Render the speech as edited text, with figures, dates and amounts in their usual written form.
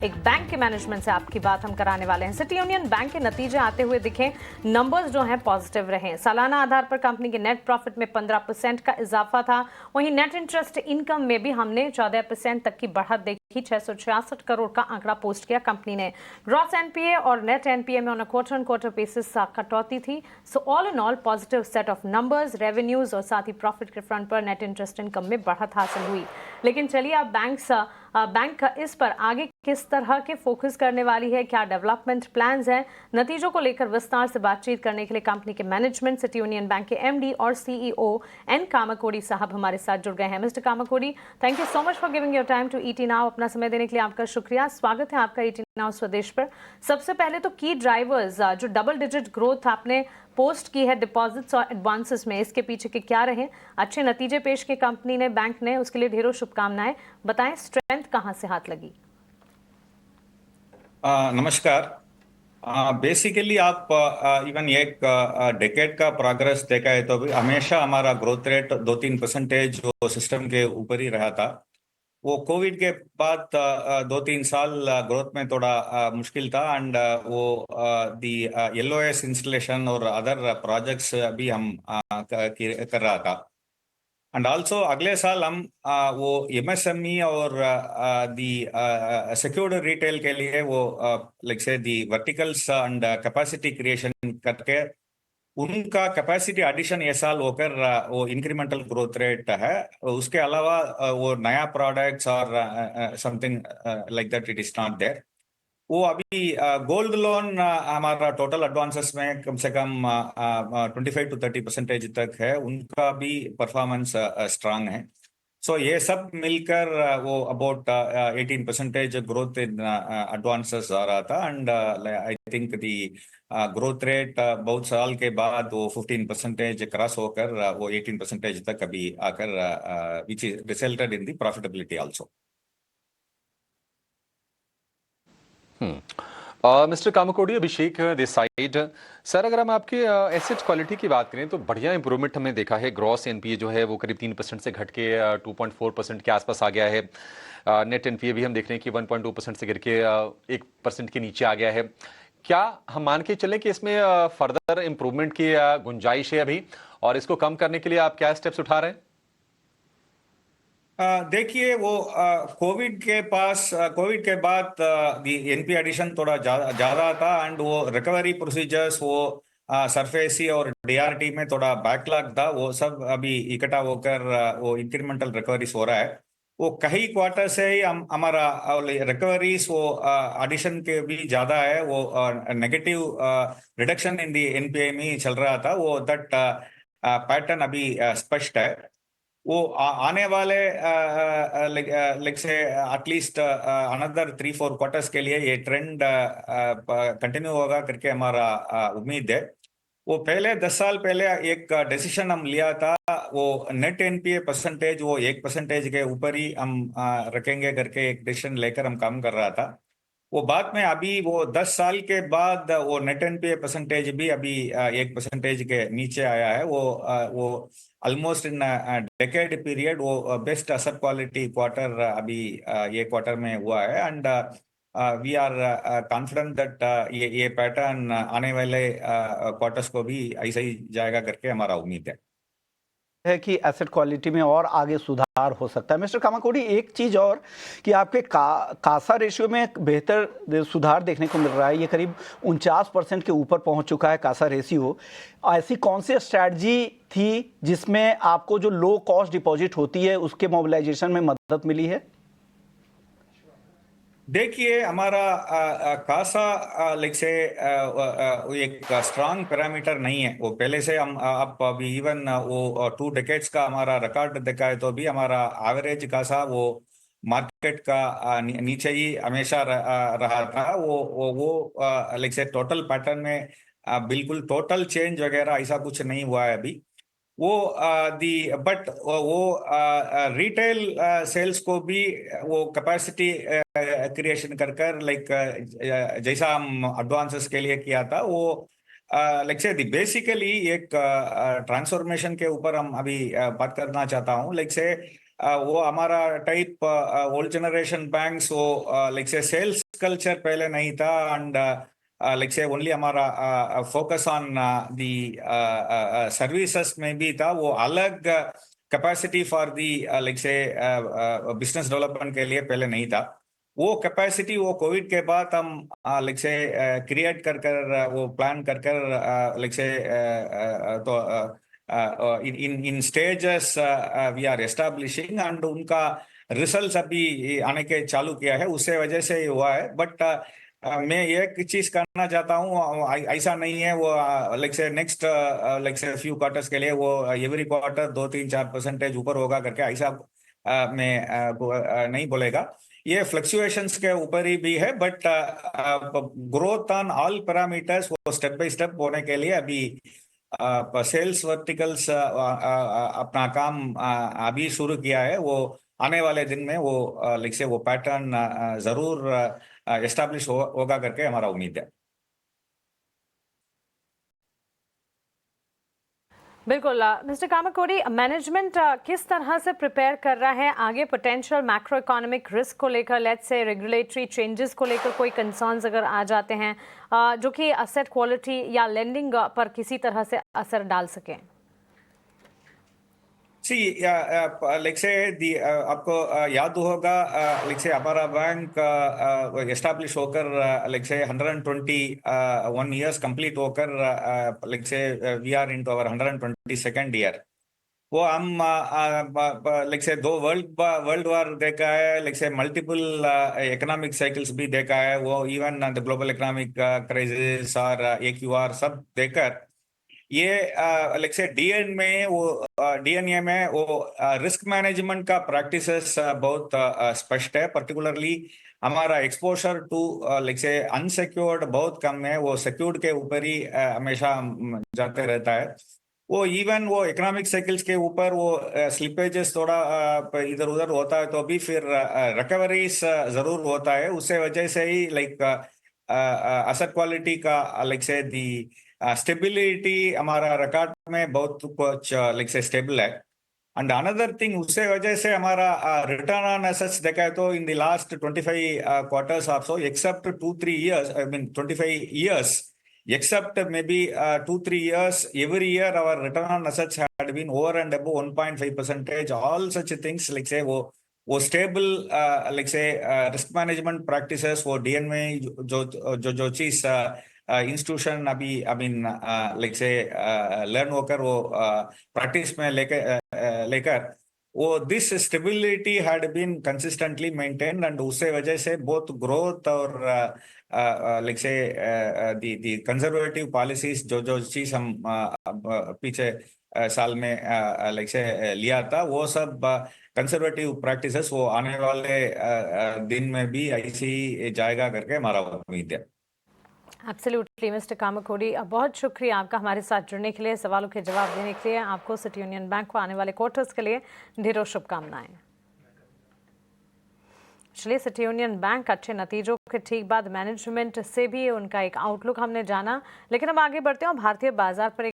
एक बैंक के मैनेजमेंट से आपकी बात हम कराने वाले हैं। सिटी यूनियन बैंक के नतीजे आते हुए दिखे, नंबर्स जो हैं पॉजिटिव रहे। सालाना आधार पर कंपनी के नेट प्रॉफिट में 15% का इजाफा था। वहीं नेट इंटरेस्ट इनकम में भी हमने 14% तक की बढ़त देखी। 666 करोड़ का आंकड़ा पोस्ट किया कंपनी ने। ग्रॉस एनपीए और नेट एनपीए में on a quarter on quarter basis कटौती थी। So all in all positive set of numbers, revenues और साथ ही प्रॉफिट के फ्रंट पर नेट इंटरेस्ट इनकम में बढ़त हासिल हुई। लेकिन चलिए अब बैंक इस पर आगे किस तरह के फोकस करने वाली है, क्या डेवलपमेंट प्लान्स हैं, नतीजों को लेकर विस्तार से बातचीत करने के लिए कंपनी के मैनेजमेंट सिटी यूनियन बैंक के एमडी और सीईओ एन कामाकोडी साहब हमारे साथ जुड़ गए हैं। Mister Kamakodi, thank you so much for giving your time to ET now. अपना समय देने के लिए आपका शुक्रिया। स्वागत है आपका ईटी नाउ स्वदेश पर। सबसे पहले तो की ड्राइवर्स, जो डबल डिजिट ग्रोथ आपने पोस्ट की है डिपॉजिट्स और एडवांसेस में, इसके पीछे के क्या रहे? अच्छे नतीजे पेश किए कंपनी ने, बैंक ने, उसके लिए ढेरों शुभकामनाएं। बताएं स्ट्रेंथ कहां से हाथ लगी? नमस्कार। बेसिकली आप इवन एक डेकेड का प्रोग्रेस देखा है तो भी हमेशा हमारा ग्रोथ रेट 2-3% जो सिस्टम के ऊपर ही रहा था। वो कोविड के बाद 2-3 साल ग्रोथ में थोड़ा मुश्किल था। एंड वो दी एलओएस इंस्टॉलेशन और अदर प्रोजेक्ट्स भी हम कर रहा था। एंड आल्सो अगले साल हम वो एमएसएमई और दी सिक्योर्ड रिटेल के लिए वो लाइक से दी वर्टिकल्स एंड कैपेसिटी क्रिएशन करके उनका कैपेसिटी एडिशन ये साल होकर वो इंक्रीमेंटल ग्रोथ रेट है। उसके अलावा वो नया प्रोडक्ट्स और something like that it is not there. वो अभी गोल्ड लोन हमारा टोटल एडवांसेस में कम से कम 25-30% तक है, उनका भी परफॉर्मेंस स्ट्रांग है। सो ये सब मिलकर वो अबाउट 18% ग्रोथ इन एडवांसेस आ रहा था। And I think the growth rate बहुत साल के बाद वो 15% क्रॉस होकर वो 18% तक अभी आकर which is resulted in the profitability also. Mister Kamakodi, Abhishek this side. Sir, अगर हम आपके एसेट क्वालिटी की बात करें तो बढ़िया इंप्रूवमेंट हमने देखा है। ग्रॉस एनपीए जो है वो करीब 3% से घट के 2.4% के आसपास आ गया है। नेट एनपीए भी हम देख रहे हैं कि 1.2% से गिर के 1% के नीचे आ गया है। क्या हम मान के चलें कि इसमें फर्दर इंप्रूवमेंट की गुंजाइश है अभी, और इसको कम करने के लिए आप क्या स्टेप्स उठा रहे हैं? देखिए वो कोविड के बाद एनपी एडिशन थोड़ा ज्यादा था। एंड वो रिकवरी प्रोसीजर्स वो सरफेसी और डीआरटी में थोड़ा बैकलॉग था। वो सब अभी इकट्ठा होकर वो इंक्रीमेंटल रिकवरीज हो रहा है। वो कई क्वार्टर से ही हमारा रिकवरीज वो एडिशन के भी ज्यादा है। वो negative reduction in the NPA में चल रहा था। वो दैट पैटर्न अभी स्पष्ट है। वो आने वाले लाइक से एटलीस्ट अनदर 3-4 क्वार्टर्स के लिए ये ट्रेंड कंटिन्यू होगा करके हमारा उम्मीद है। वो पहले 10 साल पहले एक डिसीजन हम लिया था, वो नेट एनपीए परसेंटेज वो 1% के ऊपर ही हम रखेंगे करके एक डिसीजन लेकर हम काम कर रहा था। वो बाद में अभी वो 10 साल के बाद वो नेट एनपीए परसेंटेज भी अभी 1% के नीचे आया है। वो ऑलमोस्ट इन डेकेड पीरियड वो बेस्ट एसेट क्वालिटी क्वार्टर अभी ये क्वार्टर में हुआ है। And we are confident that ये पैटर्न आने वाले क्वार्टर्स को भी ऐसा ही जाएगा करके हमारा उम्मीद है कि एसेट क्वालिटी में और आगे सुधार हो सकता है। मिस्टर कामाकोडी, एक चीज और कि आपके कासा रेशियो में एक बेहतर सुधार देखने को मिल रहा है। ये करीब 49% के ऊपर पहुंच चुका है कासा रेशियो। ऐसी कौन सी स्ट्रैटेजी थी जिसमें आपको जो लो कॉस्ट डिपॉजिट होती है उसके मोबिलाइजेशन में मदद मिली है? देखिए हमारा कासा लाइक से एक स्ट्रांग पैरामीटर नहीं है। वो पहले से हम आप अभी इवन वो 2 डेकेड्स का हमारा रिकॉर्ड देखा है तो भी हमारा एवरेज कासा वो मार्केट का नीचे ही हमेशा रहा था। वो लाइक से टोटल पैटर्न में बिल्कुल टोटल चेंज वगैरह ऐसा कुछ नहीं हुआ है अभी। वो दी बट वो रिटेल सेल्स को भी वो कैपेसिटी क्रिएशन कर कर लाइक जैसा हम एडवांसेस के लिए किया था वो लाइक से बेसिकली एक ट्रांसफॉर्मेशन के ऊपर हम अभी बात करना चाहता हूँ। लाइक से वो हमारा टाइप ओल्ड जनरेशन बैंक्स वो लाइक से सेल्स कल्चर पहले नहीं था एंड लाइक से ओनली हमारा फोकस ऑन दी सर्विसेज में भी था, वो अलग कैपेसिटी फॉर दी लाइक से बिजनेस डेवलपमेंट के लिए पहले नहीं था। वो कैपेसिटी वो कोविड के बाद हम लाइक से क्रिएट कर कर वो प्लान कर कर लाइक से तो in stages we are establishing and उनका रिजल्ट्स अभी आने के चालू किया है, उससे वजह से हुआ है। बट मैं एक चीज करना चाहता हूँ, ऐसा नहीं है वो लाइक से नेक्स्ट लाइक से फ्यू क्वार्टर्स के लिए वो एवरी क्वार्टर 2-3-4% ऊपर होगा करके ऐसा मैं नहीं बोलेगा। ये फ्लक्चुएशंस के ऊपर ही भी है, but growth on all parameters वो स्टेप बाय स्टेप होने के लिए अभी सेल्स वर्टिकल्स अपना काम अभी शुरू किया है। वो आने वाले दिन में वो लाइक से वो पैटर्न जरूर एस्टैब्लिश होगा करके हमारा उम्मीद है। बिल्कुल मिस्टर कामाकोडी, मैनेजमेंट किस तरह से प्रिपेयर कर रहा है आगे पोटेंशियल मैक्रो इकोनॉमिक रिस्क को लेकर, लेट्स से रेगुलेटरी चेंजेस को लेकर कोई कंसर्न्स अगर आ जाते हैं जो कि असेट क्वालिटी या लेंडिंग पर किसी तरह से असर डाल सकें? लाइक से आपको याद होगा लाइक से हमारा बैंक एस्टैब्लिश होकर लाइक से 121 ईयर्स कंप्लीट होकर लाइक से we are into our 122nd year. वो हम लाइक से 2 वर्ल्ड वॉर देखा है, लाइक से मल्टीपल इकोनॉमिक साइकिल्स भी देखा है, वो even the global economic crisis और AQR सब देखकर ये लाइक से डीएनए में वो रिस्क मैनेजमेंट का प्रैक्टिसेस बहुत स्पष्ट है। पर्टिकुलरली हमारा एक्सपोजर टू लाइक से अनसिक्योर्ड बहुत कम है, वो सिक्योर्ड के ऊपर ही हमेशा जाते रहता है। वो इवन वो इकोनॉमिक साइकिल्स के ऊपर वो स्लिपेजेस थोड़ा इधर उधर होता है तो भी फिर रिकवरीज जरूर होता है। उससे वजह से ही लाइक एसेट क्वालिटी का लाइक से दी स्टेबिलिटी हमारा रिकॉर्ड में बहुत कुछ लाइक से स्टेबल है। एंड अनदर थिंग, उससे वजह से हमारा रिटर्न ऑन एसेट्स देखा है तो in the last 25 quarters also except 2-3 years, I mean 25 years, except maybe 2-3 years, every year our return on assets had been over and above 1.5%. All such things like say वो stable like से risk management practices वो DNA जो चीज institution अभी I mean like से learn होकर वो practice में लेकर वो this stability had been consistently maintained and उससे वजह से बहुत ग्रोथ और लाइक से दी कंजर्वेटिव पॉलिसीज जो चीज हम पीछे साल में लाइक से लिया था, वो सब कंजर्वेटिव प्रैक्टिसेस वो आने वाले दिन में भी ऐसे ही जाएगा करके हमारा उम्मीद है। एब्सोल्युटली मिस्टर कामाकोडी, बहुत शुक्रिया आपका हमारे साथ जुड़ने के लिए, सवालों के जवाब देने के लिए। आपको सिटी यूनियन बैंक को आने वाले क्वार्टर्स के लिए ढेरों शुभकामनाएं। चलिए, सिटी यूनियन बैंक अच्छे नतीजों के ठीक बाद मैनेजमेंट से भी उनका एक आउटलुक हमने जाना, लेकिन अब आगे बढ़ते हैं। भारतीय बाजार पर